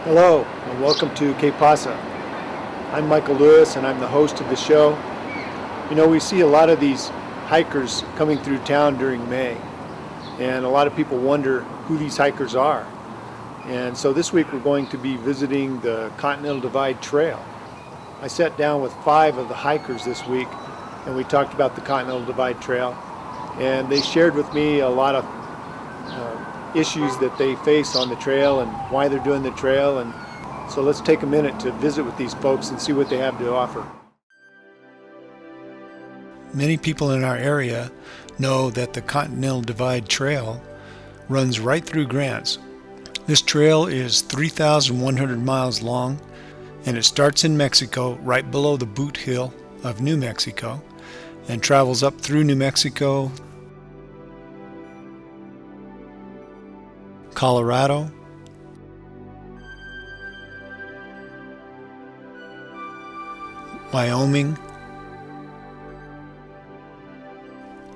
Hello, and welcome to Que Pasa. I'm Michael Lewis, and I'm the host of the show. You know, we see a lot of these hikers coming through town during May, and a lot of people wonder who these hikers are. And so this week we're going to be visiting the Continental Divide Trail. I sat down with 5 of the hikers this week, and we talked about the Continental Divide Trail, and they shared with me a lot of issues that they face on the trail and why they're doing the trail. And so let's take a minute to visit with these folks and see what they have to offer. Many people in our area know that the Continental Divide Trail runs right through Grants. This trail is 3,100 miles long, and it starts in Mexico right below the Boot Hill of New Mexico and travels up through New Mexico, Colorado, Wyoming,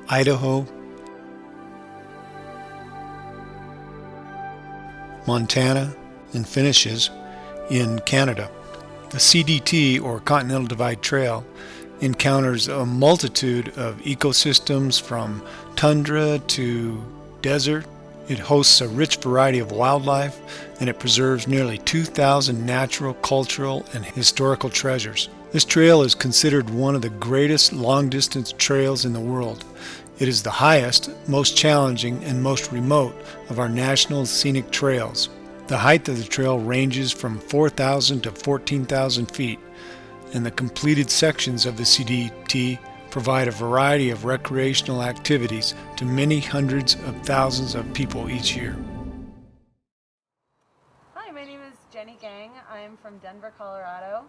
Idaho, Montana, and finishes in Canada. The CDT, or Continental Divide Trail, encounters a multitude of ecosystems from tundra to desert. It hosts a rich variety of wildlife, and it preserves nearly 2,000 natural, cultural, and historical treasures. This trail is considered one of the greatest long-distance trails in the world. It is the highest, most challenging, and most remote of our national scenic trails. The height of the trail ranges from 4,000 to 14,000 feet, and the completed sections of the CDT provide a variety of recreational activities to many hundreds of thousands of people each year. Hi, my name is Jenny Gang. I'm from Denver, Colorado,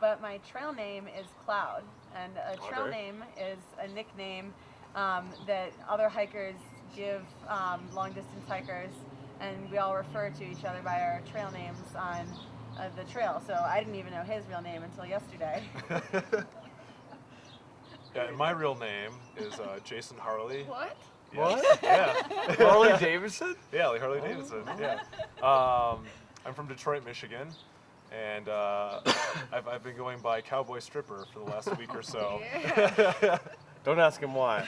but my trail name is Cloud, and a trail name is a nickname that other hikers give long-distance hikers, and we all refer to each other by our trail names on the trail. So I didn't even know his real name until yesterday. Yeah, and my real name is Jason Harley. What? Yeah. What? Yeah. Harley Davidson? Yeah, like Harley Davidson. Yeah. I'm from Detroit, Michigan, and I've been going by Cowboy Stripper for the last week or so. Yeah. Don't ask him why.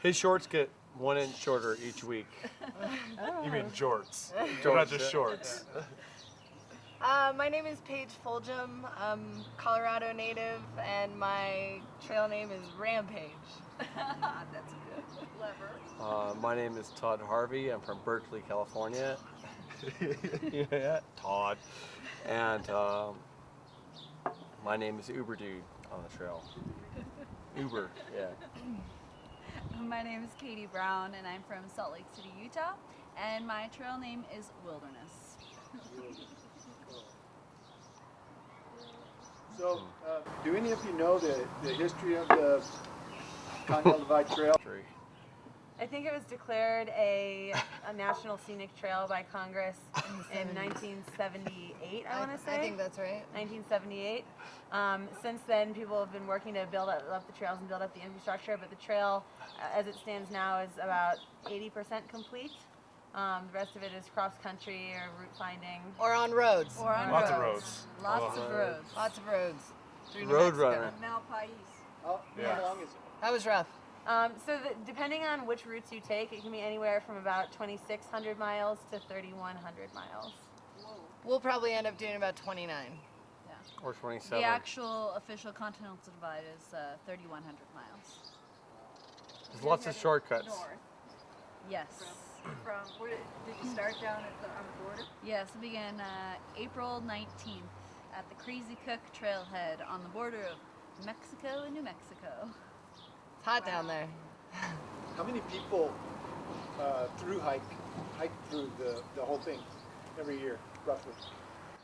His shorts get 1 inch shorter each week. You mean jorts? They're not just shorts. My name is Paige Fulgham. I'm Colorado native, and my trail name is Rampage. That's good. Clever. My name is Todd Harvey. I'm from Berkeley, California. Yeah, Todd. And my name is Uber Dude on the trail. Uber, yeah. My name is Katie Brown, and I'm from Salt Lake City, Utah, and my trail name is Wilderness. So, do any of you know the history of the Continental Divide Trail? I think it was declared a National Scenic Trail by Congress in 1978, I want to say. I think that's right. 1978. Since then, people have been working to build up the trails and build up the infrastructure, but the trail, as it stands now, is about 80% complete. The rest of it is cross-country or route finding. Or on roads. Or on Lots roads. of roads. Lots of roads. Lots of roads. Through New Road Mexico. runner. Malpais. How long is it? That was rough. Depending on which routes you take, it can be anywhere from about 2,600 miles to 3,100 miles. We'll probably end up doing about 29. Or 27. The actual official Continental Divide is 3,100 miles. There's lots of shortcuts. Yes. From where did you start down on the border? Yes, it began April 19th at the Crazy Cook Trailhead on the border of Mexico and New Mexico. It's hot down there. How many people hike through the whole thing every year, roughly?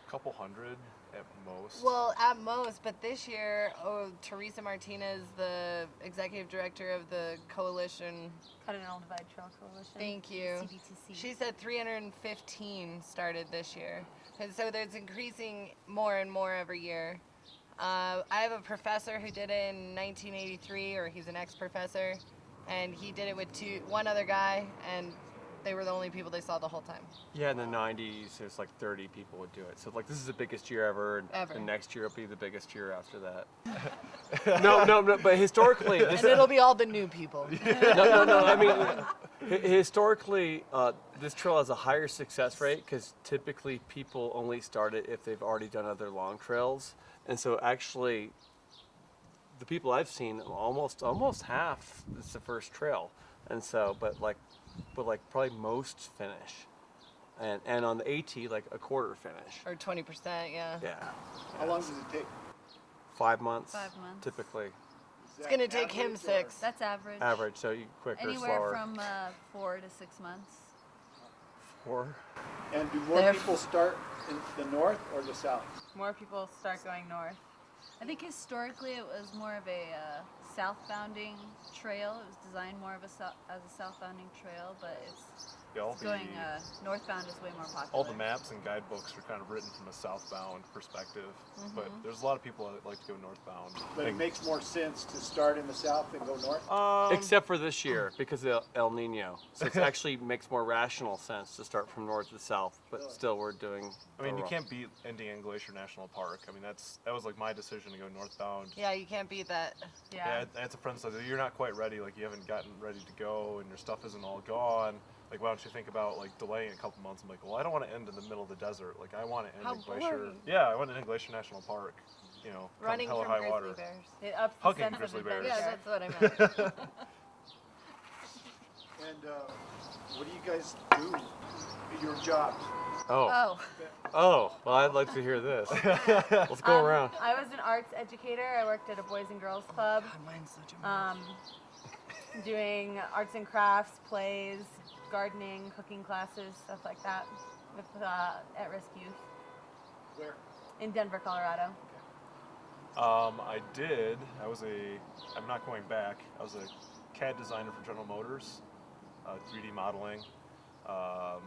A couple hundred at most. Well, at most, but this year, Teresa Martinez, the executive director of the coalition. Continental Divide Trail Coalition. Thank you. CDTC. She said 315 started this year. And so there's increasing more and more every year. I have a professor who did it in 1983, or he's an ex-professor, and he did it with one other guy, and they were the only people they saw the whole time. Yeah, in the 90s, there's like 30 people would do it. So like this is the biggest year ever, and Ever. the next year will be the biggest year after that. No, but historically, this And it'll be all the new people. no. I mean, historically, this trail has a higher success rate because typically people only start it if they've already done other long trails, and so actually, the people I've seen almost half is the first trail, and so but probably most finish, and on the AT like a quarter finish. Or 20%, yeah. Yeah. How long does it take? 5 months. 5 months. Typically. It's going to take him 6. That's average. Average, so you quicker, Anywhere slower. from 4 to 6 months. 4. And do more people start in the north or the south? More people start going north. I think historically it was more of a southbounding trail. It was designed more of as a southbounding trail, but it's going northbound is way more popular. All the maps and guidebooks are kind of written from a southbound perspective, but there's a lot of people that like to go northbound. But it makes more sense to start in the south than go north? Except for this year because of El Nino. So it actually makes more rational sense to start from north to south, but still we're doing. I mean, you can't beat Indian Glacier National Park. I mean, that was like my decision to go northbound. Yeah, you can't beat that. Yeah, I had some friends say, you're not quite ready, like you haven't gotten ready to go and your stuff isn't all gone. Like, why don't you think about like delaying a couple months? I'm like, well, I don't want to end in the middle of the desert. Like, I want to end How in Glacier. boring. Yeah, I want to end in Glacier National Park. You know, come Running hell or from high grizzly water. bears. It ups the Hugging sense of grizzly adventure. bears. Yeah, that's what I meant. And what do you guys do at your jobs? Oh, well, I'd like to hear this. Let's go around. I was an arts educator. I worked at a Boys and Girls Club, Mine's such a doing arts and crafts, plays, gardening, cooking classes, stuff like that, with at-risk youth Where? in Denver, Colorado. I'm not going back. I was a CAD designer for General Motors, 3D modeling. I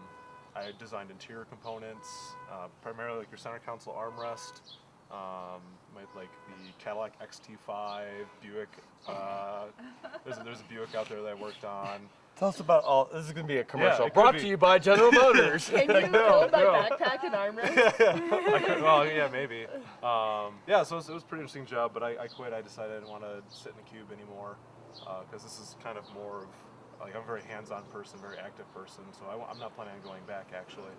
designed interior components, primarily like your center console armrest, like the Cadillac XT5, Buick. There's a Buick out there that I worked on. Tell us about all. This is going to be a commercial it could brought be. to you by General Motors. Can you build my backpack and armrest? Well, yeah, maybe. Yeah, so it was a pretty interesting job, but I quit. I decided I didn't want to sit in a cube anymore because this is kind of more of, like, I'm a very hands-on person, very active person, so I'm not planning on going back, actually.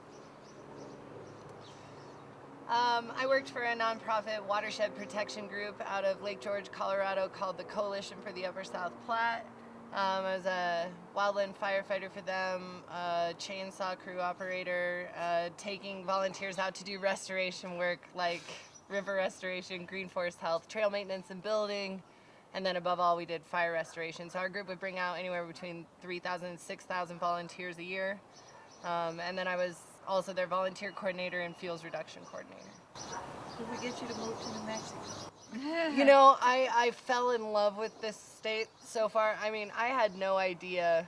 I worked for a nonprofit watershed protection group out of Lake George, Colorado called the Coalition for the Upper South Platte. I was a wildland firefighter for them, a chainsaw crew operator, taking volunteers out to do restoration work like river restoration, green forest health, trail maintenance and building, and then above all we did fire restoration. So our group would bring out anywhere between 3,000 and 6,000 volunteers a year. And then I was also their volunteer coordinator and fuels reduction coordinator. Did we get you to move to New Mexico? You know, I fell in love with this state so far. I mean, I had no idea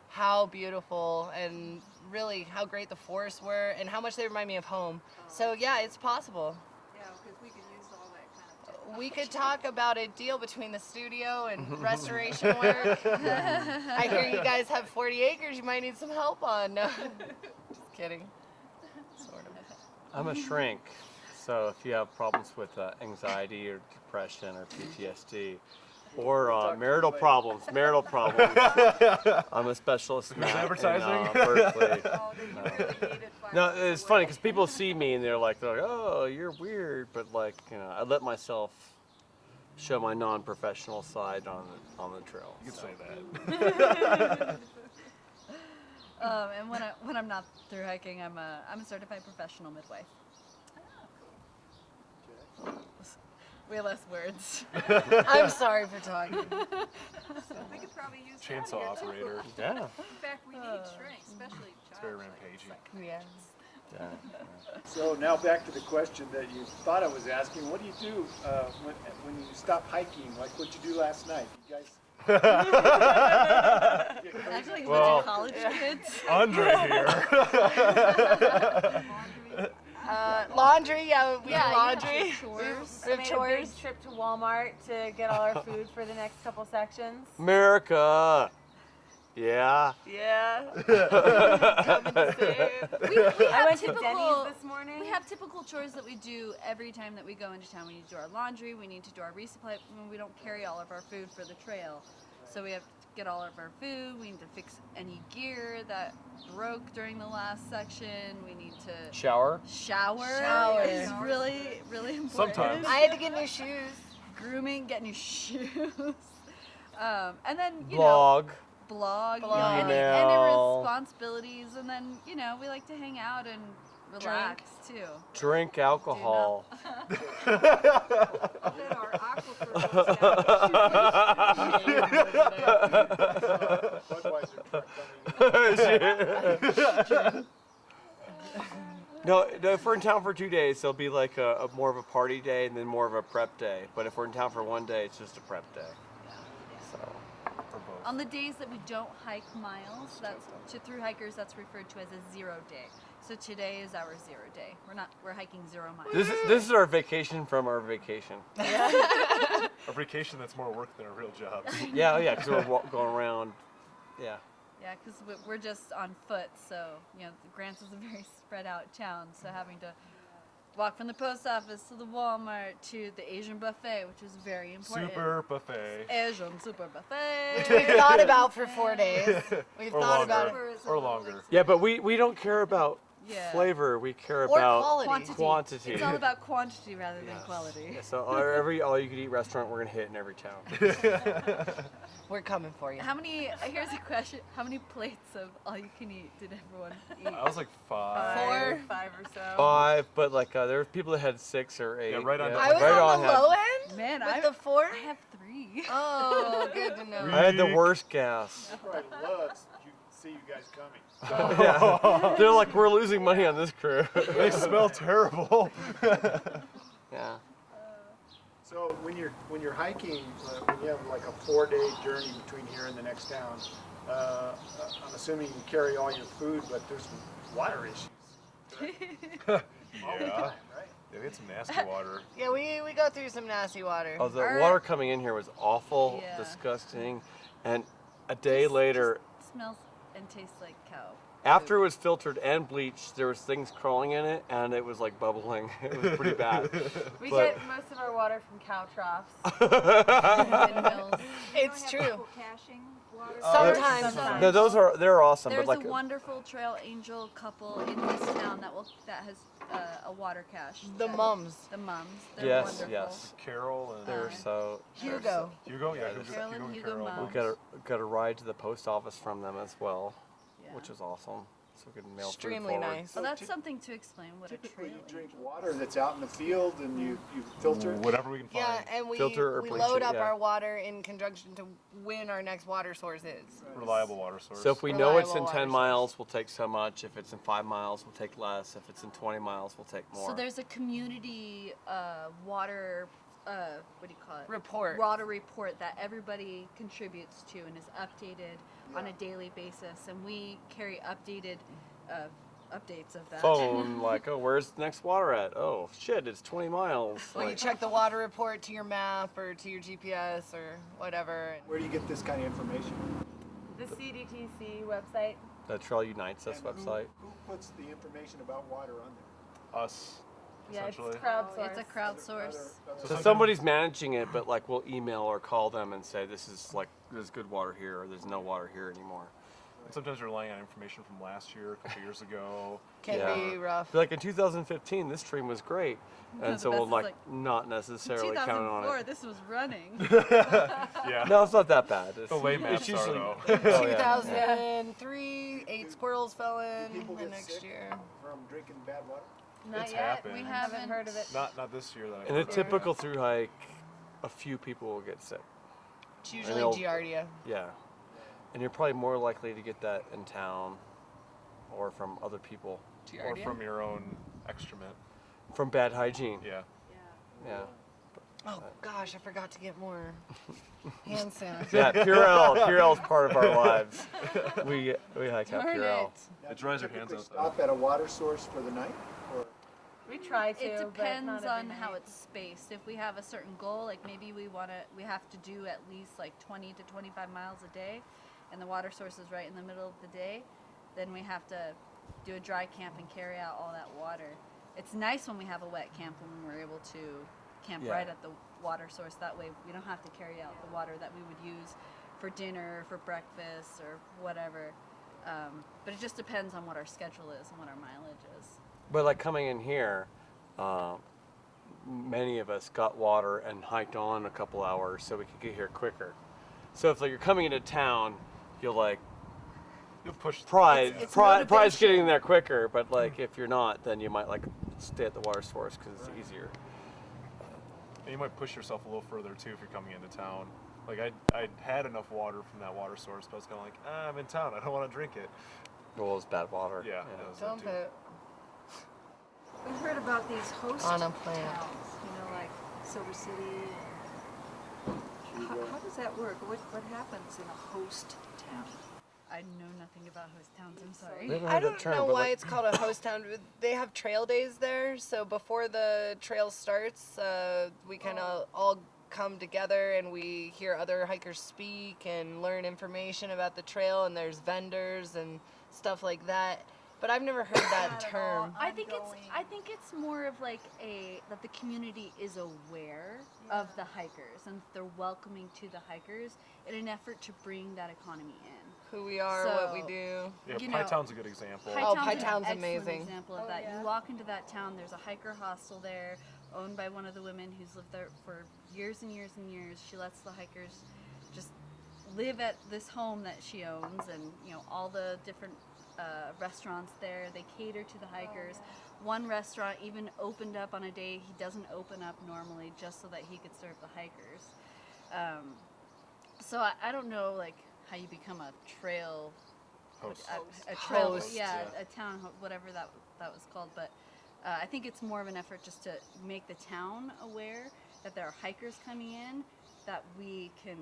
how beautiful and really how great the forests were and how much they remind me of home. So yeah, it's possible. Yeah, because we could use all that kind of We could talk about a deal between the studio and restoration work. I hear you guys have 40 acres you might need some help on. No, just kidding. Sort of. I'm a shrink, so if you have problems with anxiety or depression or PTSD, or marital problems, I'm a specialist in that advertising? in Berkeley. Oh, they really hated fire. No, it's funny because people see me and they're like, oh, you're weird, but like, you know, I let myself show my non-professional side on the trail. You could so. say that. And when I'm not through hiking, I'm a certified professional midwife. We have less words. I'm sorry for talking. We could probably use Chainsaw operator. Yeah. In fact, we need shrinks, especially It's very rampaging. Yeah. Yeah. So now back to the question that you thought I was asking. What do you do when you stop hiking? Like what you do last night? You guys Actually, a Well- bunch of college kids. Andre here. Laundry, yeah, we do Yeah, laundry. Chores. We have Made a chores. big trip to Walmart to get all our food for the next couple sections. America. Yeah. Yeah. Coming to save. We I have went to typical, Denny's this morning. we have typical chores that we do every time that we go into town. We need to do our laundry, we need to do our resupply. We don't carry all of our food for the trail. So we have to get all of our food, we need to fix any gear that broke during the last section, we need to Shower. shower. Shower. Is really, really important. Sometimes. I had to get new shoes. Grooming, get new shoes. And then, you know, Vlog. blog, Blog. any Email. responsibilities, and then, you know, we like to hang out and relax too. Drink alcohol. Budweiser truck coming. No, if we're in town for 2 days, there'll be like a more of a party day and then more of a prep day. But if we're in town for 1 day, it's just a prep day. So. Or both. On the days that we don't hike miles, through hikers, that's referred to as a 0 day. So today is our 0 day. We're hiking 0 miles. This is our vacation from our vacation. A vacation that's more work than a real job. Yeah, because we're going around. Yeah. Yeah, because we're just on foot, so, you know, Grants is a very spread out town, so having to walk from the post office to the Walmart to the Asian buffet, which is very important. Super buffet. Asian super buffet. Which we've thought about for 4 days. We've Or thought about it. longer. Or longer. Yeah, but we don't care about Yeah. flavor. We care Or about quality. quantity. It's all about quantity rather than quality. Yeah, so every all-you-can-eat restaurant we're gonna hit in every town. We're coming for you. Here's a question. How many plates of all you can eat did everyone eat? I was like 5. Five or so. 5, but like there were people that had 6 or 8. Yeah, right on. I was right on the had- low end Man, with the 4. I have 3. Oh, good to know. I had the worst gas. Probably loves you see you guys coming. Yeah. They're like, we're losing money on this crew. They smell terrible. Yeah. So when you're hiking, when you have like a 4-day journey between here and the next town, I'm assuming you carry all your food, but there's water issues. Yeah. Right? Yeah, we had some nasty water. Yeah, we go through some nasty water. Oh, the water coming in here was awful, Yeah. disgusting, and a day later, Smells and tastes like cow. after it was filtered and bleached, there was things crawling in it, and it was like bubbling. It was pretty bad. We But- get most of our water from cow troughs. Windmills. It's true. Caching water. Sometimes. No, they're awesome, There's but like a wonderful trail angel couple in this town that has a water cache. The mums. The mums. They're yes, wonderful. yes, Carol and they're so. Hugo. Hugo, yeah, Carol and Hugo Mom. We got a ride to the post office from them as well, Yeah. which was awesome. So we could mail Extremely food forward. nice. Well, that's something to explain what a Typically trail you drink angel water that's out in the field and you filter it. whatever we can find. Yeah, and we Filter or bleach load it, up yeah. our water in conjunction to when our next water source is. Reliable water source. So if we know it's in Reliable 10 water miles, we'll take so much. If it's in 5 miles, we'll take less. If it's in 20 miles, we'll take more. So there's a community water, what do you call it? Report. Water report that everybody contributes to and is updated on a daily basis, and we carry updated updates of that. Phone, like, oh, where's the next water at? Oh, shit, it's 20 miles. Or you Like, check the water report to your map or to your GPS or whatever. Where do you get this kind of information? The CDTC website. the Trail Unites us And website. Who puts the information about water on there? Us, Yeah, it's essentially. crowdsourced. It's a crowdsource. So somebody's managing it, but like we'll email or call them and say this is like there's good water here or there's no water here anymore. And sometimes we're relying on information from last year, a couple years ago. Can Yeah. be rough. Be like in 2015, this stream was great, and the so best we'll is like, like, not necessarily count on 2004, it. this was running. Yeah. No, it's not that bad. It's, The way it's maps are, usually, though. Oh, yeah. 2003, 8 squirrels fell in People the get next sick year. from drinking bad water? Not It's yet. happened. We haven't heard of it. Not this year that I've In a heard of. typical through hike, a few people will get sick. It's usually they'll- Giardia. Yeah, and you're probably more likely to get that in town, or from other people, Or from your own excrement. from bad hygiene. Yeah. Yeah. Oh gosh, I forgot to get more hand sanitizer. Yeah, Purell is part of our lives. We hike out Darn Purell. it. Now, It do you dries your hands typically out, Stop at a water source for the night? Or We try to. It but depends not on every how night. it's spaced. If we have a certain goal, like maybe we have to do at least like 20 to 25 miles a day. and the water source is right in the middle of the day, then we have to do a dry camp and carry out all that water. It's nice when we have a wet camp when we're able to camp right at the water source. That way we don't have to carry out the water that we would use for dinner, for breakfast, or whatever. But it just depends on what our schedule is and what our mileage is. But like coming in here, many of us got water and hiked on a couple hours so we could get here quicker. So if like you're coming into town, you'll push. It's Pride's motivation. getting there quicker. But like if you're not, then you might like stay at the water source because it's easier. And you might push yourself a little further too if you're coming into town. Like I had enough water from that water source, but I was kind of like, I'm in town. I don't want to drink it. Well, it's bad water. Yeah. that was it, Dump too. it We've heard about these host on a plant. towns, like Silver City. How does that work? What happens in a host town? I know nothing about host towns, I'm sorry. We haven't I heard that don't term, know but, why like, it's called a host town. They have trail days there, so before the trail starts, we kind of all come together and we hear other hikers speak and learn information about the trail, and there's vendors and stuff like that. But I've never heard that term. I think it's more of like that the community is aware of the hikers and they're welcoming to the hikers in an effort to bring that economy in. Who we are, what we do. Yeah, You Pie know, Town's a good example. Oh, Pie Pie Town's Town's an excellent amazing. example of that. You walk into that town, there's a hiker hostel there, owned by one of the women who's lived there for years and years and years. She lets the hikers just live at this home that she owns, and all the different restaurants there. They cater to the hikers. One restaurant even opened up on a day he doesn't open up normally, just so that he could serve the hikers. So I don't know how you become a trail Host. a trail, Host. a town, whatever that was called. But I think it's more of an effort just to make the town aware that there are hikers coming in, that we can.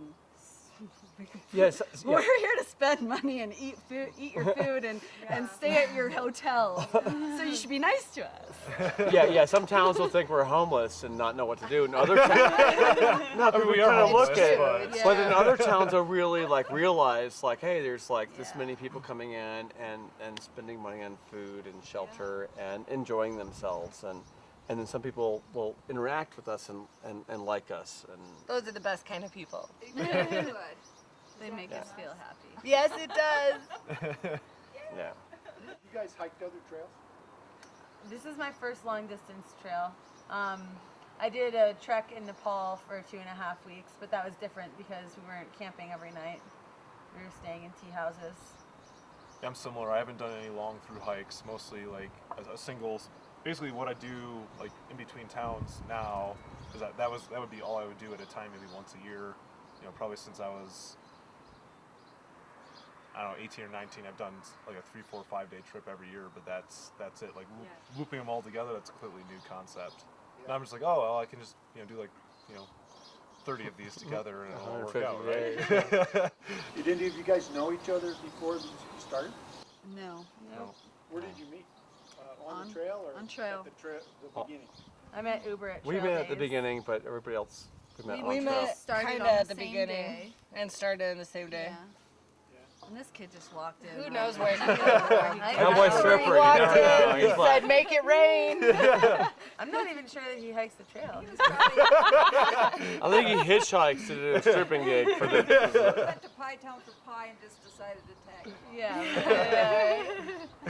Yes. We're here to spend money and eat your food, and stay at your hotel. So you should be nice to us. Yeah. Some towns will think we're homeless and not know what to do. And other towns, no, but we we are kind of look homeless, at. but- But in other towns, will really realize hey, there's this many people coming in and spending money on food and shelter and enjoying themselves, and then some people will interact with us and like us, and Those are the best kind of people. Good. They make us feel happy. Yes, it does. yeah. You guys hiked other trails? This is my first long distance trail. I did a trek in Nepal for 2.5 weeks, but that was different because we weren't camping every night. We were staying in tea houses. Yeah, I'm similar. I haven't done any long through hikes. Mostly a singles. Basically, what I do in between towns now is that would be all I would do at a time, maybe once a year. Probably since I was 18 or 19. I've done a 3, 4, 5 day trip every year, but that's it. Looping them all together, that's a completely new concept. And I'm just I can just do 30 of these together and it'll all work out, 150 right? days. Did any of you guys know each other before you started? No. No. Where did you meet? On the trail or on trail. at the beginning? I met Uber at We trail met at the days. beginning, but everybody else we met We on trail. met Started kind on of the at the same beginning day. and started on the same day. Yeah. And this kid just walked in. Who knows where he I came don't know from. where he came Cowboy from. stripper, He you walked never know. in, he He's like- said, "Make it rain." I'm not even sure that he hikes the trail. I think he hitchhikes to do a stripping gig for the. Went to Pie Town for pie and just decided to tag. Yeah.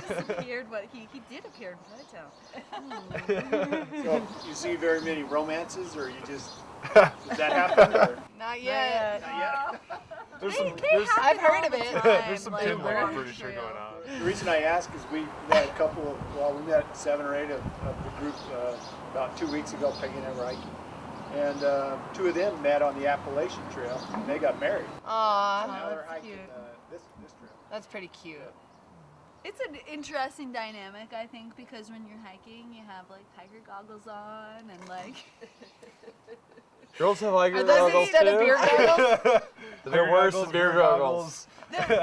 Just appeared, he did appear in Pie Town. So you see very many romances, or you just does that happen? Or? Not yet. Not yet. There's I've heard of it. there's some Like, pinball, we're I'm on pretty sure, trail. going on. The reason I ask is we met a couple of, we met 7 or 8 of the group about 2 weeks ago, Peggy and I were hiking. And 2 of them met on the Appalachian Trail, and they got married. Aw, Now they're that's hiking cute. this trail. that's pretty cute. It's an interesting dynamic, I think, because when you're hiking, you have hiker goggles on and Girls have hiker Are those goggles instead of too. beer goggles? They're worse than beer goggles.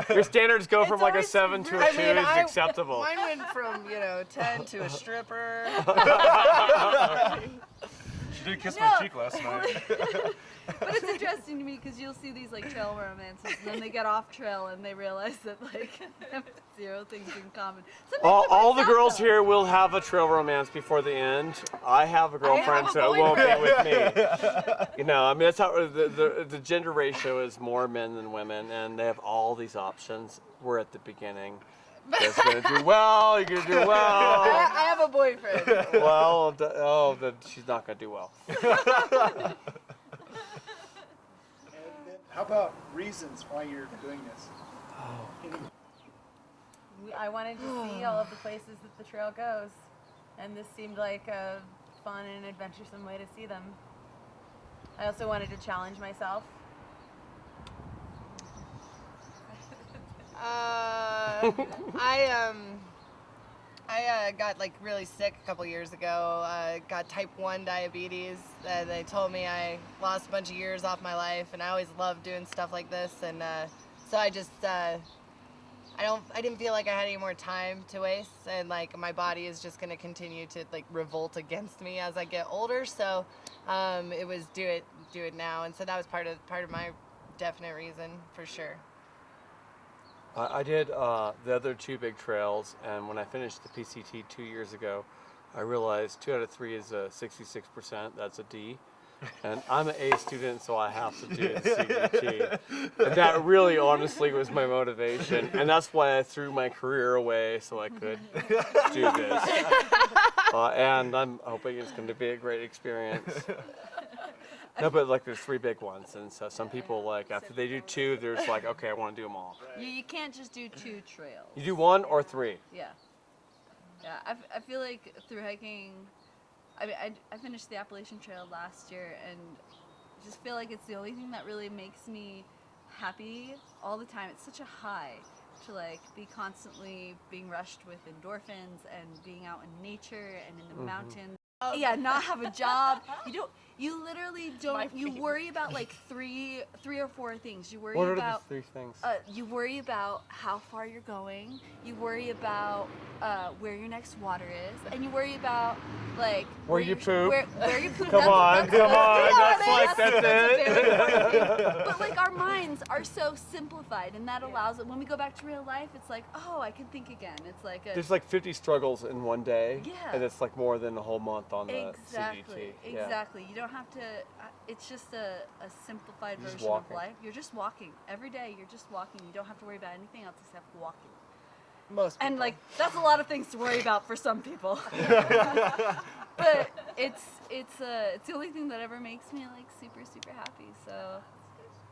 Your standards go from a always 7 to a 2 I mean, is acceptable. Mine went from 10 to a stripper. She did kiss my cheek last night. But it's interesting to me because you'll see these like trail romances, and then they get off trail and they realize that like they have 0 things in common. Sometimes All it the works out, girls though. here will have a trail romance before the end. I have a girlfriend, so it won't be with me. You know, I mean, that's how the gender ratio is more men than women, and they have all these options. We're at the beginning. It's gonna do well. You're gonna do well. I have a boyfriend. Well, then she's not gonna do well. And then how about reasons why you're doing this? I wanted to see all of the places that the trail goes, and this seemed like a fun and adventuresome way to see them. I also wanted to challenge myself. I got like really sick a couple years ago. Got type 1 diabetes. They told me I lost a bunch of years off my life, and I always loved doing stuff like this. And so I just I didn't feel like I had any more time to waste, and like my body is just gonna continue to like revolt against me as I get older. So it was do it now, and so that was part of my definite reason for sure. I did the other 2 big trails, and when I finished the PCT 2 years ago, I realized 2 out of 3 is a 66%. That's a D. And I'm an A student, so I have to do the CBT. And that really, honestly, was my motivation. And that's why I threw my career away so I could do this. And I'm hoping it's going to be a great experience. No, but like there's 3 big ones, and so some people like after they do 2, they're just like, okay, I want to do them all. You can't just do 2 trails. You do 1 or 3. Yeah. Yeah, I feel like through hiking, I mean, I finished the Appalachian Trail last year, and I just feel like it's the only thing that really makes me happy all the time. It's such a high to like be constantly being rushed with endorphins and being out in nature and in the mountains. Yeah, not have a job. You literally don't, you worry about like three or 4 things. You worry What are about the 3 things? you worry about how far you're going, you worry about where your next water is, and you worry about like Where you poop. Where you poop. Come on, that's a very important thing. it. But like our minds are so simplified, and that allows it. When we go back to real life, it's like, oh, I can think again. It's like There's like 50 struggles in one day, Yeah. and it's like more than a whole month on the exactly, CBT. Yeah. exactly. You don't have to. It's just a simplified You're just version of walking. life. You're just walking every day. You're just walking. You don't have to worry about anything else except walking. Most people. And like that's a lot of things to worry about for some people. But it's the only thing that ever makes me like super happy. So,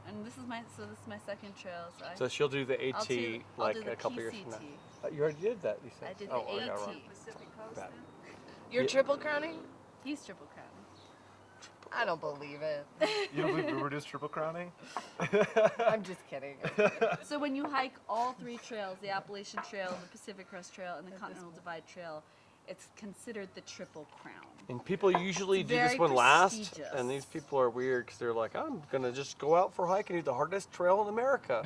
and this is my 2nd trail. So she'll do the AT I'll like do the a couple years from PCT. now. You already did that, you said. I did Oh, the yeah, AT. right. Pacific Coast Bad. then? You're triple crowning? He's triple crown. I don't believe it. You don't believe Uber does triple crowning? I'm just kidding. So when you hike all 3 trails, the Appalachian Trail, the Pacific Crest Trail, and the Continental Divide Trail, it's considered the Triple Crown. And people usually It's do this very one last, prestigious. and these people are weird because they're like, I'm gonna just go out for a hike and do the hardest trail in America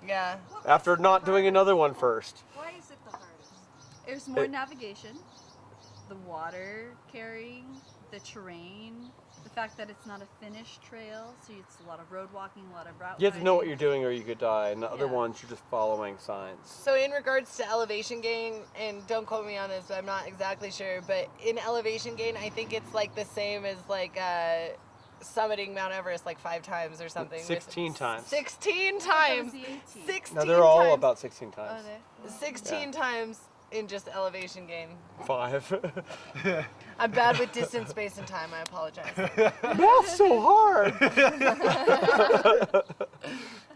Yeah. after not doing another one first. Why is it the hardest? There's more navigation, the water carrying, the terrain, the fact that it's not a finished trail, so it's a lot of road walking, a lot of route You have to know what riding. you're doing or you could die, and the other Yeah. ones you're just following signs. So in regards to elevation gain, and don't quote me on this, but I'm not exactly sure, but in elevation gain, I think it's like the same as like summiting Mount Everest like 5 times or something. 16 times. 16 That was times. the AT. 16 No, they're all times. about 16 times. Oh, there. 16 times in just elevation gain. 5. I'm bad with distance, space, and time. I apologize. Math's so hard.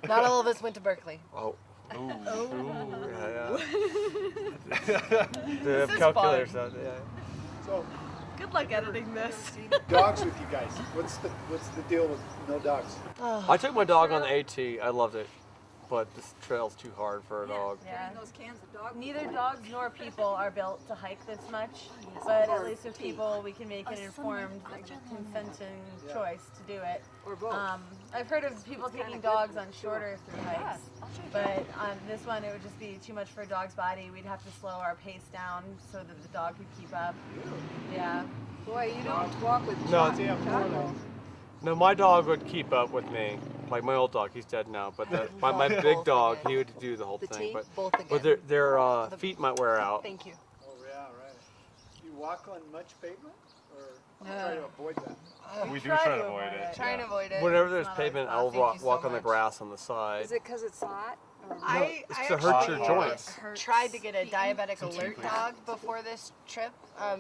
Not all of us went to Berkeley. Oh. Ooh. Yeah. This The is calculators, fun. yeah. So, Good luck editing this. dogs with you guys. What's the deal with no dogs? I took my dog on the AT. I loved it, but this trail's too hard for a dog. Yeah. Getting those cans of dog food. Neither dogs nor people are built to hike this much, but at least with people we can make an informed, consenting choice to do it. Or both. I've heard of people taking dogs on shorter through hikes, but on this one it would just be too much for a dog's body. We'd have to slow our pace down so that the dog could keep up. Yeah. Boy, you don't walk with No, Choco. No, my dog would keep up with me. Like my old dog, he's dead now. But my big both dog, again. he would do the whole The thing. tea? But Both again. but their feet might wear out. Thank you. Oh, yeah, right. You walk on much pavement, or try to avoid that? We do try to avoid it. Try and yeah. avoid it. Whenever there's not always pavement, possible. I'll Thank you so walk on the much. grass on the side. Is it because it's hot? Or I it's to hurt your actually joints. Hurts tried to get a feet. diabetic alert dog before this trip.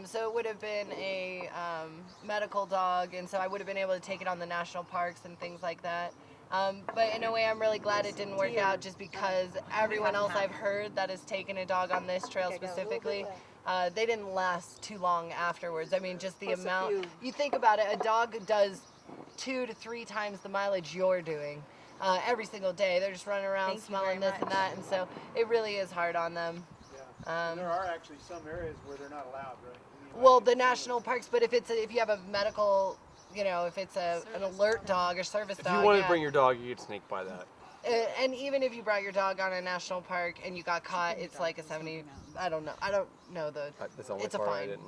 So it would have been a medical dog, and so I would have been able to take it on the national parks and things like that. But in a way, I'm really glad it didn't work out just because everyone else I've heard that has taken a dog on this trail specifically, they didn't last too long afterwards. I mean, just the Plus a amount. few. You think about it, a dog does 2 to 3 times the mileage you're doing. Every single day. They're just running around Thank you smelling very this and much. that, and so it really is hard on them. Yeah. And there are actually some areas where they're not allowed, right? I mean, Well, like the in national parks, but if you have a medical, if it's an alert dog or service If dog, you want to yeah. bring your dog, you could sneak by that. And even if you brought your dog on a national park and you got caught, it's like a 70. I don't know the. That's the only It's a part I fine. didn't.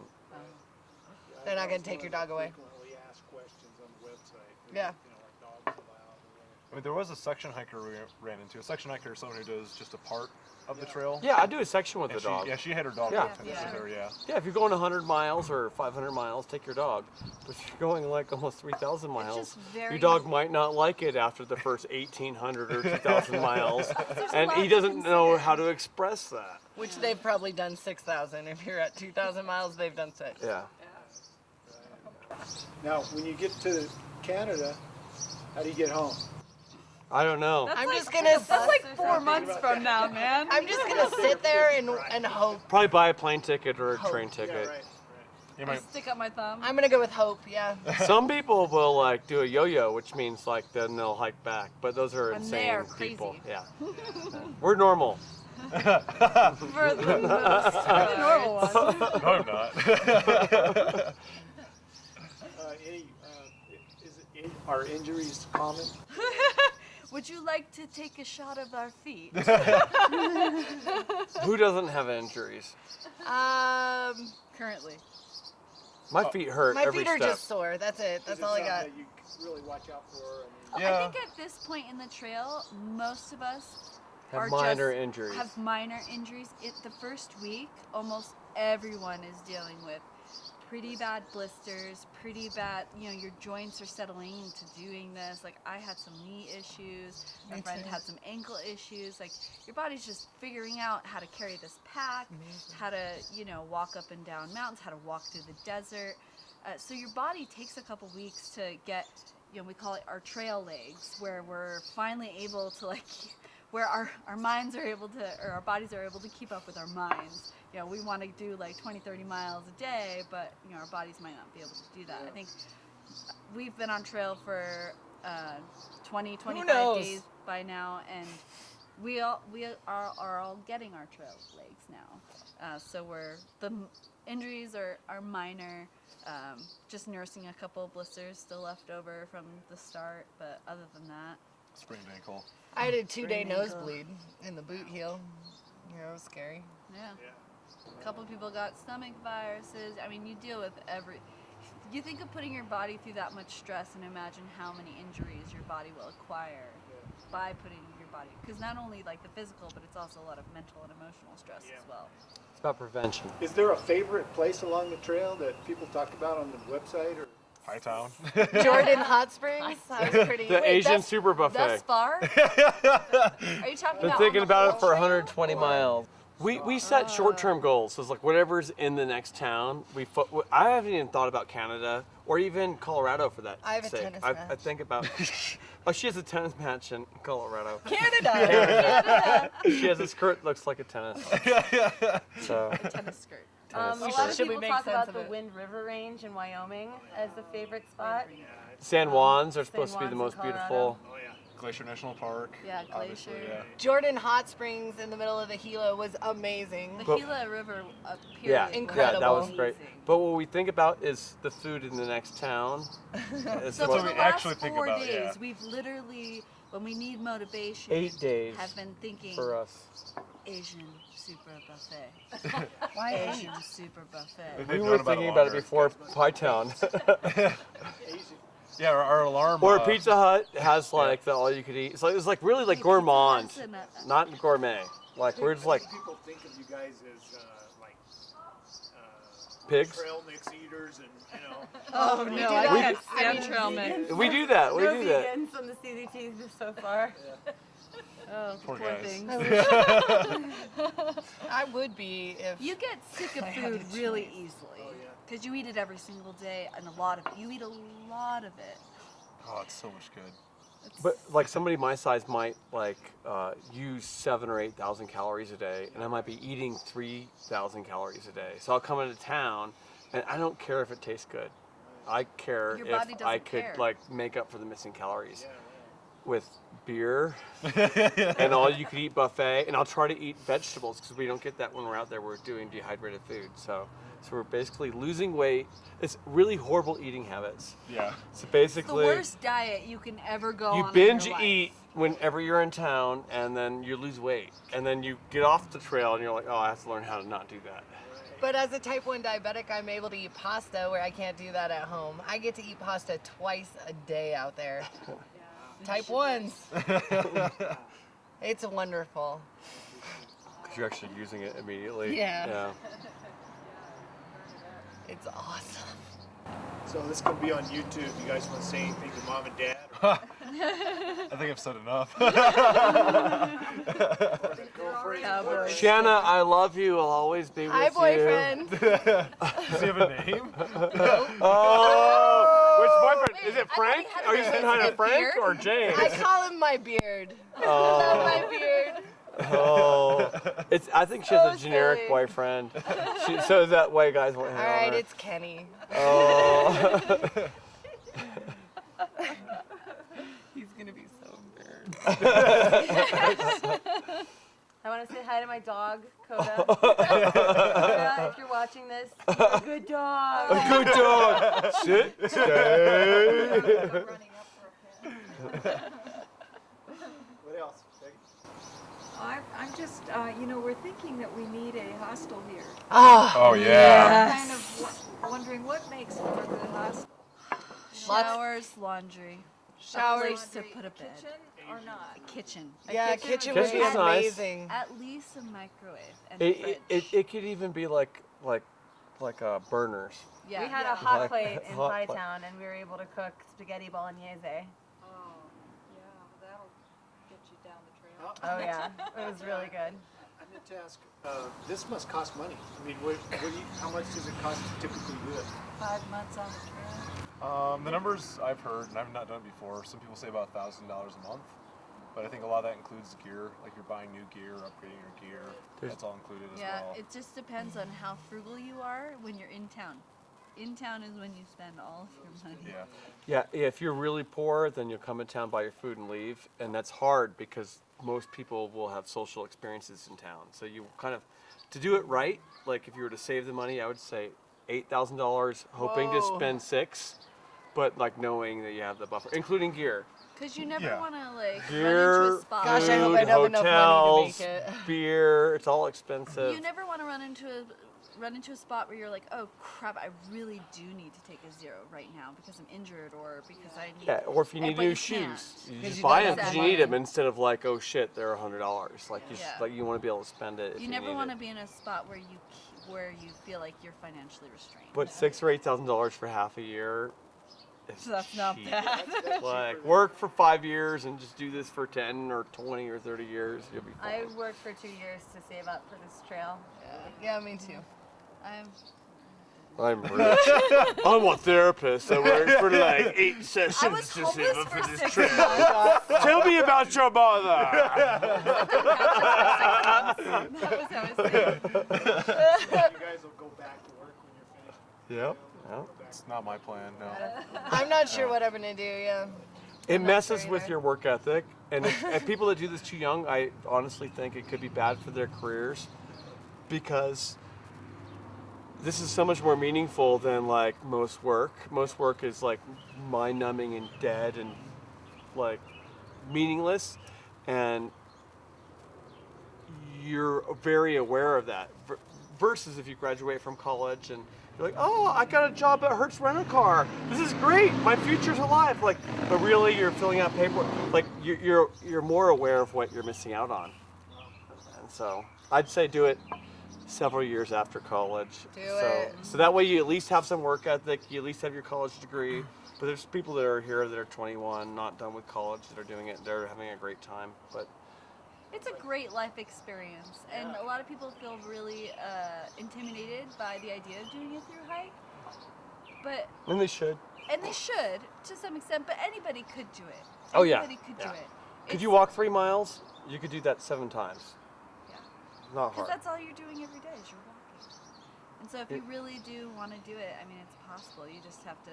They're not gonna take your dog away. Frequently asked questions on the website. Yeah. Like dogs allowed or I mean, there was a section hiker we ran into. A section hiker is someone who does just a part of the trail. Yeah, I do a section with And the dog. she had her dog Yeah. with her, yeah. Yeah, if you're going 100 miles or 500 miles, take your dog. But if you're going like almost 3,000 miles, just very- your dog might not like it after the first 1,800 or 2,000 miles, and lot he to doesn't know consider. how to express that. Which they've probably done 6,000. If you're at 2,000 miles, they've done 6. Yeah. Now, when you get to Canada, how do you get home? I don't know. I'm just gonna. That's like 4 months from now, man. I'm just gonna sit there and hope. Probably buy a plane ticket or a Hope. train Yeah, ticket. right. You I might, stick up my thumb. I'm gonna go with hope. Yeah. Some people will like do a yo-yo, which means like then they'll hike back. But those are And insane they are people. crazy. Yeah. We're normal. For the normal one. no, I'm not. Are injuries common? Would you like to take a shot of our feet? Who doesn't have injuries? Currently. My feet hurt My every feet are step. just sore. That's it. That's Is it all I something got. that you really watch out for? I mean, Yeah. I think at this point in the trail, most of us Have are minor just injuries. Have minor injuries. The first week, almost everyone is dealing with pretty bad blisters, pretty bad, your joints are settling into doing this. Like I had some knee issues, my friend had some ankle issues. Like your body's just figuring out how to carry this pack, how to, walk up and down mountains, how to walk through the desert. So your body takes a couple weeks to get, we call it our trail legs, where we're finally able to where our minds are able to, or our bodies are able to keep up with our minds. We want to do like 20, 30 miles a day, but our bodies might not be able to do that. I think we've been on trail for 20, 25 knows? days by now, and we are all getting our trail legs now. So the injuries are minor, just nursing a couple of blisters still left over from the start, but other than that, Sprained ankle. I had a 2-day Sprained ankle. nosebleed in the boot heel. It was scary. yeah. A couple of people got stomach viruses. I mean, you deal with you think of putting your body through that much stress, and imagine how many injuries your body will acquire by putting your body, because not only like the physical, but it's also a lot of mental and emotional stress as well. It's about prevention. is there a favorite place along the trail that people talk about on the website? Or Hightown. Jordan Hot Springs. That was pretty. The Asian that's- Super Buffet. Thus far? Are you talking Been about thinking on the about it whole for trail, 120 or- miles. We set short-term goals. So it's like whatever's in the next town. I haven't even thought about Canada or even Colorado for that I have a sake. tennis I match. think about. Oh, she has a tennis match in Colorado. Canada. She has a skirt that looks like a tennis. So Tennis skirt. A tennis lot skirt. of Should we people make talk sense about of the it? Wind River Range in Wyoming as a favorite spot. San Juans are San supposed to be the Juans most in beautiful. Oh yeah. Glacier National Park. Yeah, obviously, Glacier. yeah. Jordan Hot Springs in the middle of the Gila was amazing. The But- Gila River period. Yeah, was Incredible. yeah, that was great. amazing. But what we think about is the food in the next town. It's So what- for we the last actually think 4 about, days, yeah. we've literally, when we need motivation, 8 days have been thinking for us. Asian super buffet. Why Asian super buffet? They've We known were about it thinking about it longer. before Pytown. Asian? Yeah, our alarm. Or Pizza Hut has like the all you could eat. It's like really like gourmand, not gourmet. Like we're just like people think of you guys as like pigs. trail mix eaters, and you know. Oh We no, do I that. can't stand trail mix. We do that. We No do that. vegans on the CDTs so far. Oh, Poor poor guys. things. I would be if You get sick of I had food a really choice. easily because you eat it every single day, and you eat a lot of it. Oh, it's so much good. But like somebody my size might like use 7,000 or 8,000 calories a day, and I might be eating 3,000 calories a day. So I'll come into town, and I don't care if it tastes good. I care Your if body I doesn't could care. like make up for the missing calories with beer and all you can eat buffet. And I'll try to eat vegetables because we don't get that when we're out there. We're doing dehydrated food, so we're basically losing weight. It's really horrible eating habits. Yeah. So It's the basically, worst diet you can ever go on. you in binge your life. eat whenever you're in town, and then you lose weight, and then you get off the trail, and you're like, oh, I have to learn how to not do that. But as a type 1 diabetic, I'm able to eat pasta where I can't do that at home. I get to eat pasta twice a day out there. Type 1s. It's wonderful. Because you're actually using it immediately. Yeah. It's awesome. So this can be on YouTube. You guys want to say anything to mom and dad? I think I've said enough. Cowboys. Shanna, I love you. I'll always be with Hi, you. boyfriend. Does he have a name? Oh, which boyfriend? Is it I thought Frank? he had Are you a saying hi to beard. Frank or James? I call him my beard. Oh, My beard. oh. I think she has a So generic silly. boyfriend. So that way guys won't hit All on right, her. it's Kenny. Oh. He's gonna be so embarrassed. I want to say hi to my dog, Coda. Coda, if you're watching this, you're a good dog. Good dog. Sit. Stay. Running up for a pet. What else? Peggy? I'm just, we're thinking that we need a hostel here. Oh yeah. Kind of wondering what makes for a good hostel. Showers, laundry, Showers. place to put a bed, Kitchen or not? a kitchen. Yeah, kitchen would be Kitchen's nice. amazing. At least a microwave and a fridge. It could even be like burners. Yeah. We had a yeah. hot Like- plate in hot plate. Pytown, and we were able to cook spaghetti bolognese. Oh, yeah, that'll get you down the trail. Oh yeah, it was really good. I meant to ask. This must cost money. I mean, how much does it cost to typically do it? 5 months on the trail. The numbers I've heard, and I've not done it before, some people say about $1,000 a month. But I think a lot of that includes gear, like you're buying new gear, upgrading your gear. That's all included as Yeah, well. it just depends on how frugal you are when you're in town. In town is when you spend all of your money. Yeah. Yeah, if you're really poor, then you'll come in town, buy your food, and leave. And that's hard because most people will have social experiences in town. So you kind of, to do it right, like if you were to save the money, I would say $8,000, hoping to Whoa. spend $6,000, but like knowing that you have the buffer, including gear. Because you never Yeah. want to like run Gear, into a spot. Gosh, I hope food, I'd have enough money to hotels, make it. beer, it's all expensive. You never want to run into a spot where you're like, oh crap, I really do need to take a zero right now because I'm injured or because I need. Yeah, or if you need but new you shoes, can't. you 'Cause just you buy don't them have because you the need them money. instead of like, oh shit, they're $100. Like you, Yeah. like you want to be able to spend it. If You never need want it. to be in a spot where you feel like you're financially restrained. But $6,000 or $8,000 for half a year. Is That's not cheap. bad. Like work for 5 years and just do this for 10 or 20 or 30 years. You'll be I fine. worked for 2 years to save up for this trail. Yeah, me too. I'm rich. I'm a therapist. I work for like 8 sessions I was to save homeless up for for this 6 trip. months. Tell me about your mother. That was how I was saying. You guys will go back to work when you're finished. Yep. It's not my plan, no. I'm not sure what I'm gonna do. Yeah. It messes sure with either. your work ethic, and if people that do this too young, I honestly think it could be bad for their careers, because this is so much more meaningful than like most work. Most work is like mind-numbing and dead and like meaningless, and you're very aware of that. versus if you graduate from college and you're like, oh, I got a job at Hertz Rent a Car. This is great. My future's alive. Like, but really, you're filling out paperwork. Like, you're more aware of what you're missing out on. And so, I'd say do it several years after college. Do it. So that way, you at least have some work ethic. You at least have your college degree. But there's people that are here that are 21, not done with college, that are doing it. They're having a great time. But It's a great life experience, and a lot of people feel really intimidated by the idea of doing a through hike. But and they should. they should to some extent, but anybody could do it. Oh, yeah. Anybody could do it. Could you walk 3 miles? You could do that 7 times. Yeah. Not Because hard. that's all you're doing every day is you're walking. And so if you really do want to do it, I mean, it's possible. You just have to,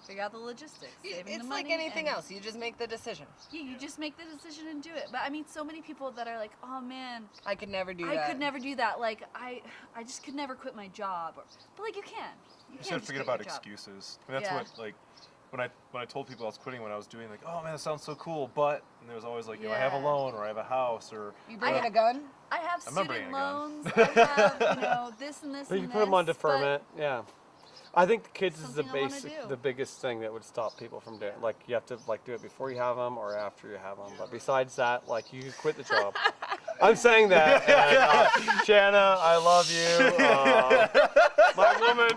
figure out the logistics. Saving It's the like money anything and- else. You just make the decision. Yeah, you just make the decision and do it. But I mean, so many people that are like, oh man, I could never do I that. could never do that. Like, I just could never quit my job. But like, you can. You just can gotta forget quit about your job. excuses. I mean, that's Yeah. what like when I told people I was quitting when I was doing like, oh man, that sounds so cool, but and there was always like, I have a Yeah. loan or I have a house or You bringing a gun? I have I'm not student bringing a gun. loans. I have, this and this But you and can put them on this, but- deferment. Yeah. I think the kids is the Something I wanna basic, do. the biggest thing that would stop people from doing. Like, you have to do it before you have them or after you have them. But besides that, like, you could quit the job. I'm saying that. And, Shanna, I love you. My woman,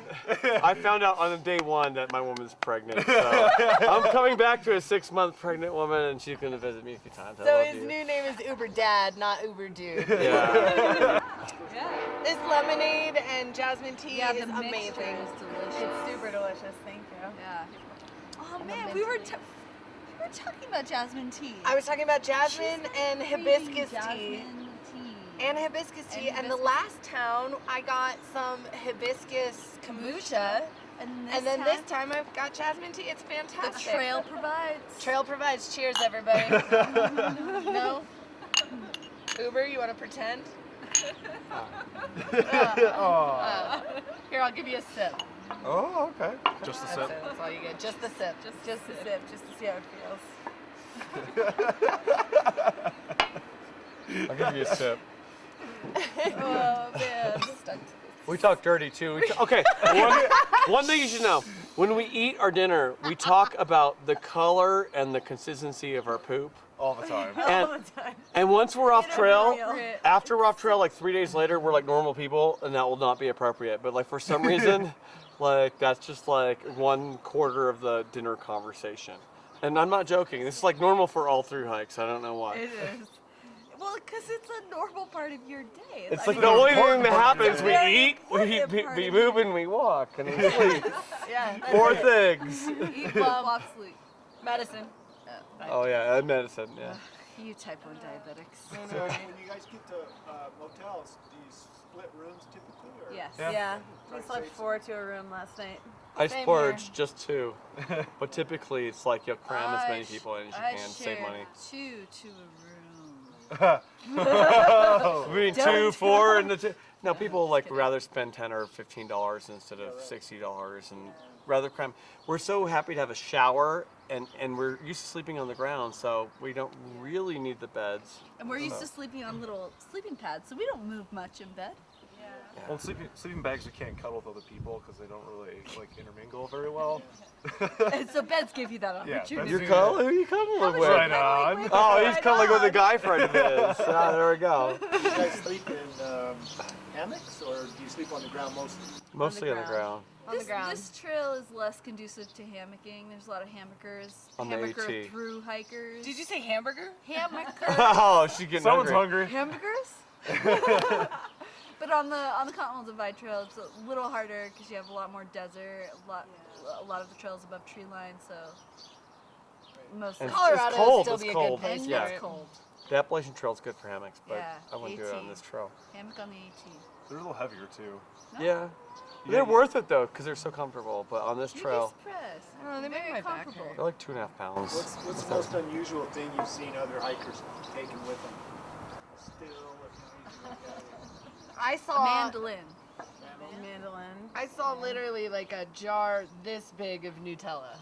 I found out on day 1 that my woman's pregnant. So I'm coming back to a 6-month pregnant woman, and she's going to visit me a few times. I So love his you. new name is Uber Dad, not Uber Dude. Yeah. This lemonade and jasmine tea Yeah, is the mixture amazing. is delicious. It's super delicious. Thank you. Yeah. Oh man, we were talking about jasmine tea. I was talking about jasmine and hibiscus tea. Jasmine tea. And hibiscus tea. And the hibiscus. last town, I got some hibiscus kombucha. And then this time I've got jasmine tea. It's the fantastic. trail provides. Trail provides. Cheers, everybody. No? Uber, you want to pretend? Here, I'll give you a sip. Oh, okay. just a That's sip. it. That's all you get. Just the sip. Just a sip, just to see how it feels. I'll give you a sip. Oh man. We talk dirty too. Okay, one thing you should know. When we eat our dinner, we talk about the color and the consistency of our poop. All the time. And once we're off trail, Inappropriate. after we're off trail, like 3 days later, we're like normal people, and that will not be appropriate. But like for some reason, like that's just like 1/4 of the dinner conversation. And I'm not joking. This is like normal for all through hikes. I don't know why. It is. Well, because it's a normal part of your day. It's I like mean, the only thing important that part of happens. the We day. eat, Important we part of move, and we walk, and we sleep. Yeah. 4 things. eat, walk, sleep. Medicine. Oh yeah, and medicine. Yeah. You type 1 diabetics. So when you guys get to motels, do you split rooms typically? Or? Yes. Yeah, we Right, slept so 4 to a room last night. I Same splurged just 2, but typically it's like you'll cram as many I people in as you I can, save money. shared 2 to a room. Between 2, 4, and the 2. Now people like rather spend $10 or $15 instead of $60 and rather cram. We're so happy to have a shower and we're used to sleeping on the ground, so we don't really need the beds. And we're used to sleeping on little sleeping pads, so we don't move much in bed. Well, sleeping bags you can't cuddle with other people because they don't really like intermingle very well. And so beds give you that Yeah, opportunity. beds You're cuddling? Who are you cuddling with? Right on. Oh, he's cuddling with a guy friend of his. Ah, there we go. Do you guys sleep in hammocks or do you sleep on the ground mostly? Mostly on the ground. On the ground. This trail is less conducive to hammocking. There's a lot of hammockers, On the hammocker AT. through hikers. Did you say hamburger? hammocker? Oh, she's getting Someone's hungry. hungry. Hamburgers? But on the Continental Divide Trail, it's a little harder because you have a lot more desert. A lot of the trails above tree line, so most And of Colorado it's cold. would still It's be a cold. good place and yeah. for it's it. cold. The Appalachian Trail's good for hammocks, but Yeah, I wouldn't do it on AT. this trail. Hammock on the AT. They're a little heavier too. No? Yeah. They're worth it though, because they're so comfortable. But on this You'd trail, be surprised. Oh, they make Very my back comfortable. they're like 2.5 pounds. What's the most unusual thing you've seen other hikers taking with them? Still, if not anything like that. I A saw mandolin. Mandolin. I saw literally like a jar this big of Nutella.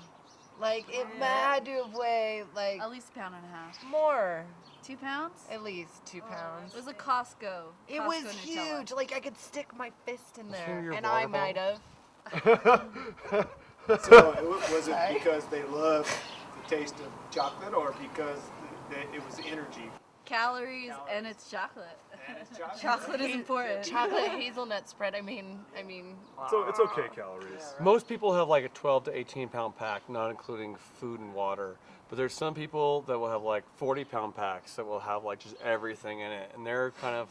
Like it had to have weighed like At least a pound and a half. more. 2 pounds? At least 2 pounds. It was a Costco. It was Nutella. huge. Like I could stick my fist in Through there, your and water I might bottle? have. So was it because they loved the taste of chocolate, or because it was energy? Calories, and it's chocolate. And it's chocolate. Chocolate is important. Chocolate hazelnut spread. I mean. So it's okay calories. Most people have like a 12 to 18 pound pack, not including food and water. But there's some people that will have like 40-pound packs that will have like just everything in it, and they're kind of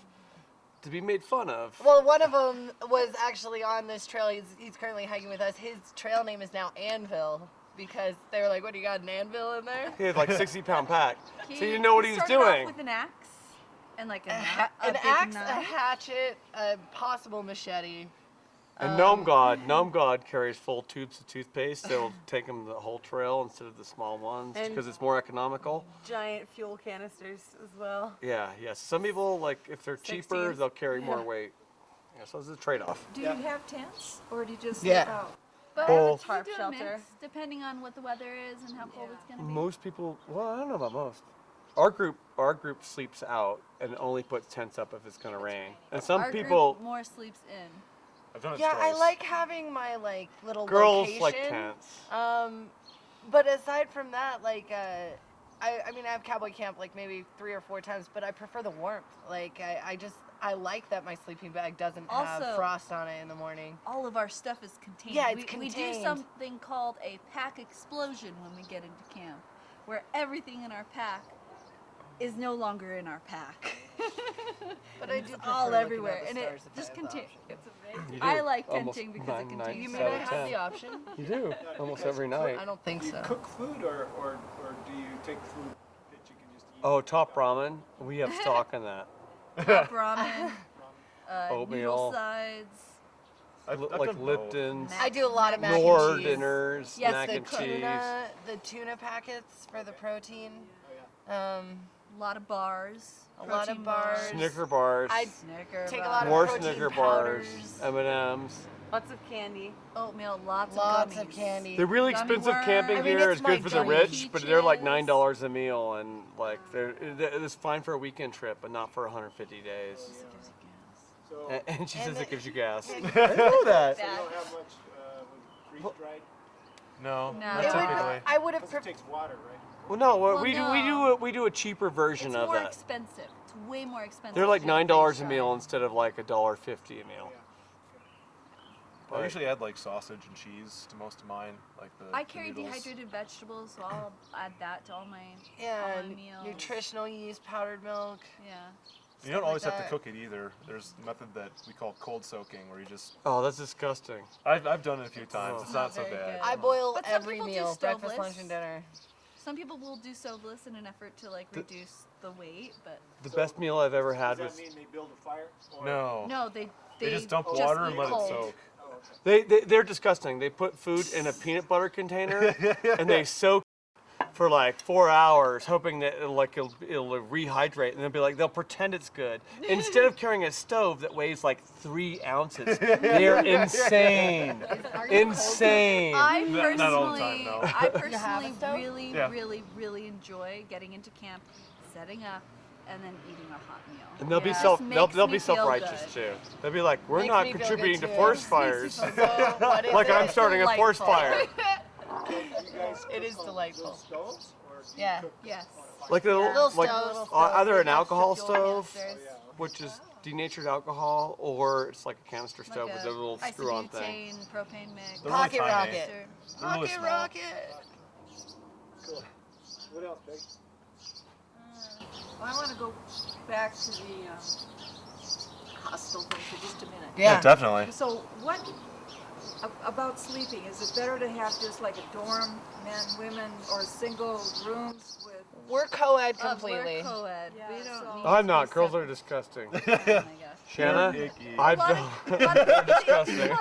to be made fun of. Well, one of them was actually on this trail. He's currently hiking with us. His trail name is now Anvil because they were like, "What, do you got an anvil in there?" He had like 60-pound pack, so you didn't know He what he was started off doing. with an axe and like An a big axe, a knife. hatchet, a possible machete. And Gnome God carries full tubes of toothpaste. They'll take him the whole trail instead of the small ones And- because it's more economical. Giant fuel canisters as well. Yeah, yes. Some people, like, if they're cheaper, 60s. they'll carry more weight. Yeah, so it's a trade-off. Do you have tents, or do you just Yeah. sleep out? But Both. we Tarp do a shelter. mix, depending on what the weather is and how cold it's gonna be. Most people, well, I don't know about most. Our group sleeps out and only puts tents up if it's going to rain. And some Our people, group more sleeps in. I've done it Yeah, I twice. like having my like little girls location. like tents. But aside from that, like, I mean, I have cowboy camp like maybe 3 or 4 times, but I prefer the warmth. Like, I like that my sleeping bag doesn't have Also- frost on it in the morning. All of our stuff is contained. Yeah, it's We do contained. something called a pack explosion when we get into camp, where everything in our pack is no longer in our pack. But I do It's prefer all looking at everywhere, the and stars it if I just have the continues. option. It's amazing. You I do. like Almost tenting because it 99 contains. You So mean I it's have the 10. option? You do, almost guys every cook? night. I don't think Do you so. cook food, or do you take food that you can just eat? Oh, top ramen. We have stock in that. Top ramen, Oatmeal. noodle sides. I've Like done both. Lipton's, I do a lot of mac and Nor cheese. dinners, Yes, mac the and cheese. tuna, the tuna packets for the protein. A lot of bars. A lot of protein bars. Snicker bars. I Snicker take a bars. lot of More protein Snicker powders. bars. M&Ms. Lots of candy. Oatmeal, lots Lots of of gummies. candy. The really Gummy expensive worms. camping I mean, gear it's is my good for the gummy rich, but they're like peaches. $9 a meal, and like it's fine for a weekend trip, but not for 150 days. So And she And says the- it gives you gas. I know that. you don't have much freeze dried? No, No. not It It would, typically. I would have Because it preferred. takes water, right? Well, no, Well, we do a cheaper version It's of more that. expensive. It's way more expensive. They're like to $9 a freeze meal dry. instead of like $1.50 a meal. I usually add like sausage and cheese to most of mine, like the. I the carry noodles. dehydrated vegetables, so I'll add that to all my Yeah, meals. nutritional yeast, powdered milk. Yeah. You don't like always have that. to cook it either. There's a method that we call cold soaking, where you just. Oh, that's disgusting. I've done it a few times. Oh. It's Not not so very bad. good. I boil But some every people do meal, breakfast, stoveless. lunch, and dinner. Some people will do stoveless in an effort to like reduce the weight, but The best meal I've ever had Does was that mean they build a fire? Or- No. no, they They just dump just water and eat let cold. it soak. Oh, okay. they're disgusting. They put food in a peanut butter container and they soak for like 4 hours, hoping that it'll rehydrate, and they'll pretend it's good. Instead of carrying a stove that weighs like 3 ounces, they're insane. Insane. I Not personally, all the time, no. I have a personally stove? really, Yeah. really, really enjoy getting into camp, setting up, and then eating a hot meal. And they'll be Just they'll makes be me feel self-righteous good. too. They'll be like, we're Makes not me feel contributing good, to too. forest Makes me fires. feel So, what is Like I'm it? starting a forest Delightful. fire. You guys It cook is on delightful. little stoves, or do you Yeah. cook Yes. on a fire? Like a Yeah. little, Little like stove. either an Extra alcohol fuel stove, canisters. which is denatured alcohol, or it's like a canister Like stove with a little screw-on thing. isobutane, propane mix. They're really Pocket tiny. rocket. Sure. They're really Rocket, small. rocket. Cool. What else, Peg? I want to go back to the hostel thing for just a minute. Yeah. definitely. So what about sleeping? Is it better to have just like a dorm, men, women, or single rooms with? We're co-ed We're completely. co-ed. Yeah, We don't so- need I'm to not. be Girls separate. are disgusting. Oh my gosh. Shanna, Icky. I've Lot done. of- lot of- Disgusting.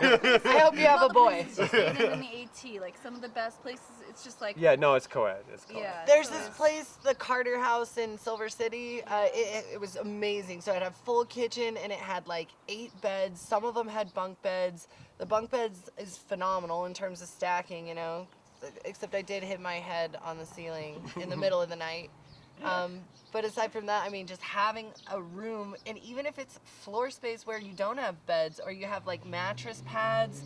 I hope you have a boy. Just being in the AT, like some of the best places, it's just like Yeah, no, it's co-ed. It's co-ed. yeah. There's so this it's- place, the Carter House in Silver City. It was amazing. So it had a full kitchen and it had like 8 beds. Some of them had bunk beds. The bunk beds is phenomenal in terms of stacking, you know. Except I did hit my head on the ceiling in the middle of the night. But aside from that, I mean, just having a room, and even if it's floor space where you don't have beds or you have like mattress pads,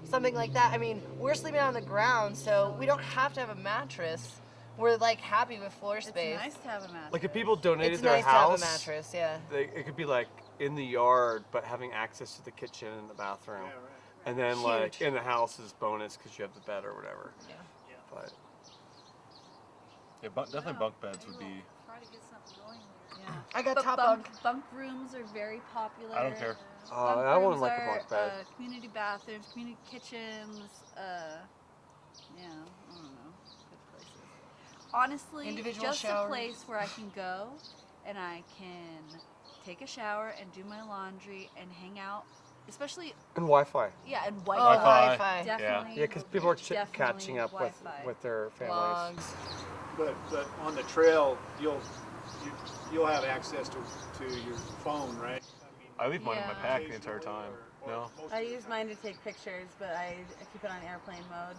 something like that. I mean, we're sleeping on the ground, so we don't have to have a mattress. We're like happy with floor space. It's nice to have a mattress. Like if people donated It's their nice house, to have a mattress, yeah. it could be like in the yard, but having access to the kitchen and the bathroom. Yeah, right. And then Huge. like in the house is bonus because you have the bed or whatever. Yeah. But Yeah, definitely bunk beds would be. Try to get something going there. Yeah. I got But top bunk bunk. rooms are very popular. I don't care. I wouldn't like a rooms bunk bed. are, community bathrooms, community kitchens. Yeah, I don't know. Good places. Honestly, Individual just showers. a place where I can go and I can take a shower and do my laundry and hang out. Especially, And Wi-Fi. yeah, and Oh, Wi-Fi. Wi-Fi. Definitely. Yeah, because people are Definitely catching up Wi-Fi. with their families. Logs. But on the trail, you'll have access to your phone, right? I leave mine in my Yeah. pack the entire time. No. most I of the use time. mine to take pictures, but I keep it on airplane mode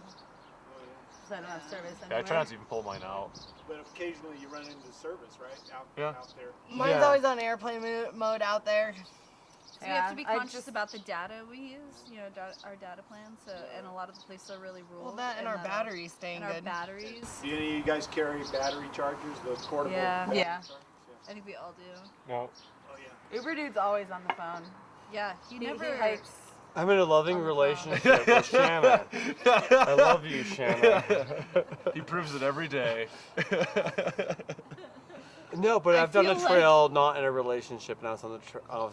so I don't have service Yeah, anyway. I try not to even pull mine out. But occasionally you run into service, right? Yeah. Out there. Mine's Yeah. always on airplane mode out there. So we have to be I conscious just- about the data we use, our data plans. So, and a lot of the places are really rural. Well, that and our batteries staying and our good. batteries. Do any of you guys carry battery chargers, the portable? Yeah. battery Yeah. chargers? I think we all do. Well, Oh yeah. Uber dude's always on the phone. Yeah, He never hikes. I'm in a loving On the phone. relationship with Shannon. I love you, Shannon. he proves it every day. No, but I I've done a feel like- trail not in a relationship, and I was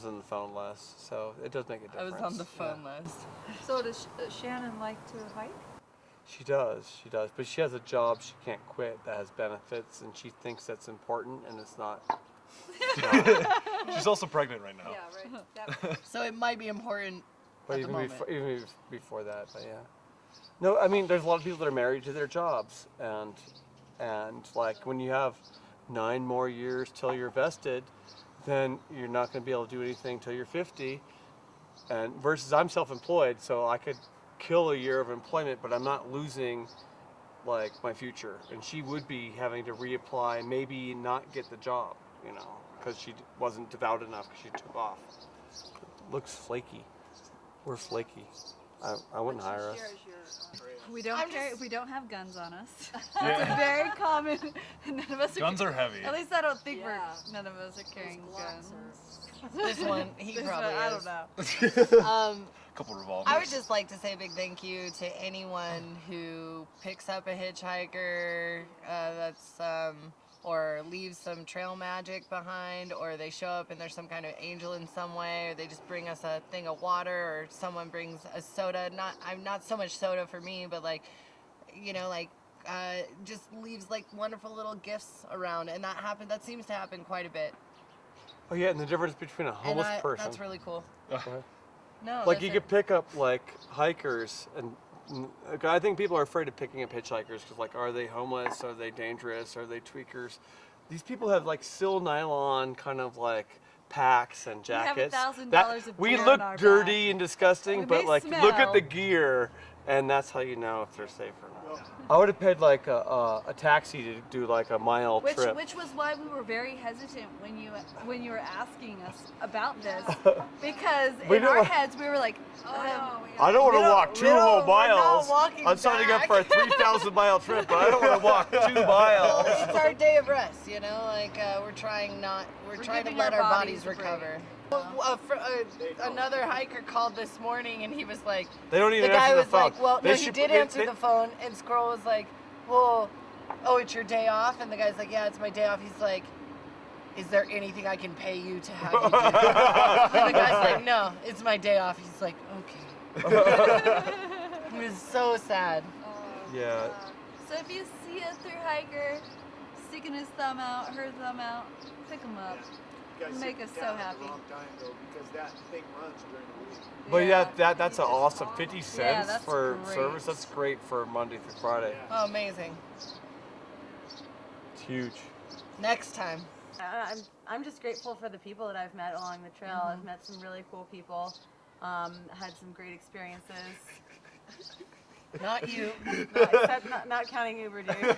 on the phone less, so it does make a I difference. was on the phone list. So does Shannon like to hike? She does, but she has a job she can't quit that has benefits, and she thinks that's important, and it's not. She's also pregnant right now. Yeah, right. So it might be important But at the even moment. before, even before that, but yeah. No, I mean, there's a lot of people that are married to their jobs, and like when you have 9 more years till you're vested, then you're not going to be able to do anything till you're 50. And versus I'm self-employed, so I could kill a year of employment, but I'm not losing like my future. And she would be having to reapply, maybe not get the job, because she wasn't devout enough because she took off. Looks flaky. We're flaky. I wouldn't hire us. Shares your, We don't I'm carry. just- We don't have guns on us. That's a very common. None of us. Guns are heavy. At least I don't think Yeah. none of us are carrying guns. This one, he This probably one, I is. don't know. A couple revolvers. I would just like to say a big thank you to anyone who picks up a hitchhiker or leaves some trail magic behind, or they show up and there's some kind of angel in some way, or they just bring us a thing of water, or someone brings a soda. Not so much soda for me, but just leaves like wonderful little gifts around, and that seems to happen quite a bit. Oh yeah, and the difference between a homeless person. That's really cool. Okay. No, Like that's you it. could pick up like hikers, and I think people are afraid of picking up hitchhikers because like, are they homeless? Are they dangerous? Are they tweakers? These people have like sil nylon kind of like packs and We have jackets. $1,000 of we gear look on our dirty and disgusting, We but may like look at smell. the gear, and that's how you know if they're safe or not. I would have paid like a taxi to do like a mile trip. Which was why we were very hesitant when you were asking us about this, because We in don't our want- heads we were like, I don't want to walk 2 whole we're not miles. walking I'm signing up back. for a 3,000 mile trip, but I don't want to walk 2 Well, miles. it's our day of rest, we're trying to giving let our our bodies bodies a break. recover. Another hiker called this morning, and he was like, They don't the even guy answer was the phone. like, well, They no, he should- did they- answer they- the phone, and Squirrel was like, well, oh, it's your day off, and the guy's like, yeah, it's my day off. He's like, is there anything I can pay you to have you do? And the guy's like, no, it's my day off. He's like, okay. It was so sad. Yeah. so if you see a thru hiker sticking his thumb out, her thumb out, pick him up. You guys Make sit us so down at happy. the wrong time though, because that thing runs during the week. But Yeah. that's an awesome 50 cents that's for great. service. That's great for Monday through Friday. Oh, amazing. It's huge. Next time. I'm just grateful for the people that I've met along the trail. I've met some really cool people. Had some great experiences. Not you. Not counting Uber dude.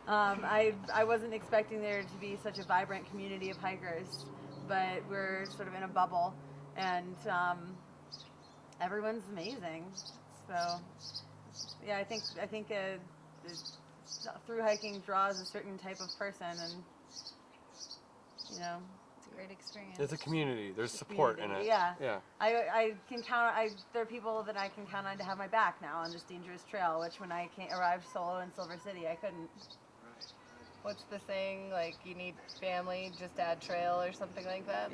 I wasn't expecting there to be such a vibrant community of hikers, but we're sort of in a bubble, and everyone's amazing. So yeah, I think through hiking draws a certain type of person, and you know. It's a great experience. There's a community. There's support in it. Yeah. Yeah. I can count. There are people that I can count on to have my back now on this dangerous trail, which when I arrived solo in Silver City, I couldn't. What's the saying? Like, you need family, just add trail or something like that?